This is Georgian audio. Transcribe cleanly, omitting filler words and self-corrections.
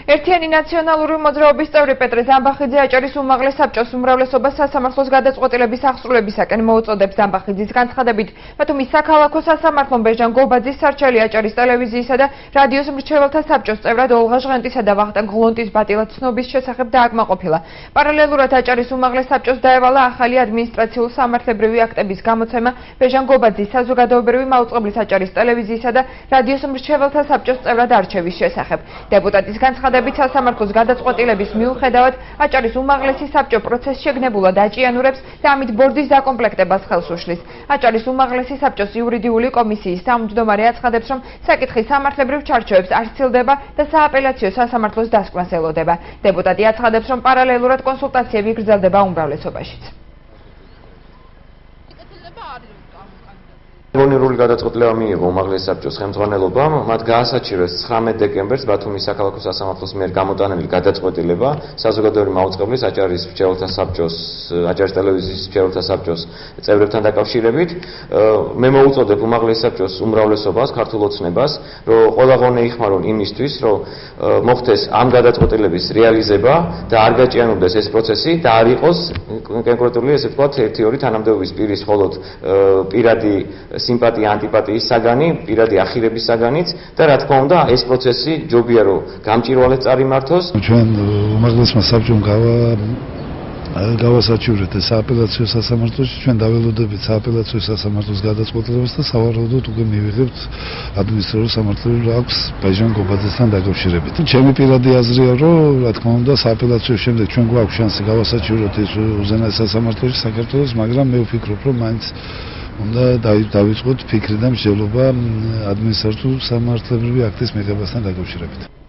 ერთიანი ნაციონალური მოძრაობის წევრი პეტრე ზამბახიძე აჭარის უმაღლეს საბჭოს უმრავლესობას სასამართლოს გადაწყვეტილების აღსრულებისაკენ მოუწოდებს. ზამბახიძის განცხადებით, ბათუმის საქალაქო სასამართლომ ბეჟან გობაძის სარჩელი აჭარის ტელევიზიისა და რადიოს მრჩეველთა საბჭოს წევრად ოლღა ჟღენტისა და ვახტანგ ღლონტის ბატილად ცნობის შესახებ დააკმაყოფილა. პარალელურად აჭარის უმაღლეს საბჭოს დაევალა ახალი ადმინისტრაციულ-სამართლებრივი აქტების გამოცემა ბეჟან გობაძის საზოგადოებრივი მაუწყებლის აჭარის ტელევიზიისა და რადიოს მრჩეველთა საბჭოს წევრად არჩევის შესახებ. დეპუტატის განცხადებით, სასამართლოს გადაწყვეტილების მიუხედავად აჭარის უმაღლესი საბჭო პროცესს შეგნებულად აჭიანურებს და ამით ბორდის დაკომპლექტებას ხელს უშლის. აჭარის უმაღლესი საბჭოს იურიდიული კომისიის თავმჯდომარე აცხადებს, რომ საკითხი სამართლებრივ ჩარჩოებს არ სცილდება და სააპელაციო სასამართლოს დასკვნას ელოდება. დეპუტატი აცხადებს, რომ პარალელურად კონსულტაციები გრძელდება უმრავლესობაშიც. ეროვნული გადაწყვეტილება მიიღო უმაღლესი საბჭოს ხელმძღვანელობამ, მათ გაასაჩირეს 19 დეკემბერს ბათუმის საქალაქო სასამართლოს მიერ გამოტანილი გადაწყვეტილება საზოგადოებრივი მაუწყებლის აჭარის მრჩეველთა საბჭოს, აჭარის ტელევიზიის მრჩეველთა საბჭოს წევრებთან დაკავშირებით. მე მოუწოდებ უმაღლესი საბჭოს უმრავლესობას, ქართულ ოცნებას, რომ ყველა ღონე იხმარონ იმისთვის, რომ მოხდეს ამ გადაწყვეტილების რეალიზება და არ გაჭიანურდეს ეს პროცესი და არ იყოს კონკრეტული, ესე ვთქვათ, 1-2 თანამდებობის პირის მხოლოდ პირადი სიმპათია, ანტიპათიის საგანი, პირადი ახირების საგანიც და რა თქმა უნდა, ეს პროცესი ჯობია რომ გამჭირვალედ წარიმართოს. ჩვენ უმაღლესმა საბჭომ გავასაჩივრეთ ეს სააპელაციო სასამართლოში, ჩვენ დაველოდებით სააპელაციო სასამართლოს გადაწყვეტილებას და სავარაუდოდ უკვე მივიღებთ ადმინისტრაციულ სამართლებრივ აქტს ბეჟან გობაძესთან დაკავშირებით. ჩემი პირადი აზრია, რომ რა თქმა უნდა, სააპელაციო შემდეგ ჩვენ გვაქვს შანსი გავასაჩივროთ ეს უზენაეს სასამართლოში საქართველოს, მაგრამ მე ვფიქრობ, რომ მაინც უნდა დავიწყოთ ფიქრი და მსჯელობა ადმინისტრაციულ სამართლებრივი აქტის მიღებასთან დაკავშირებით.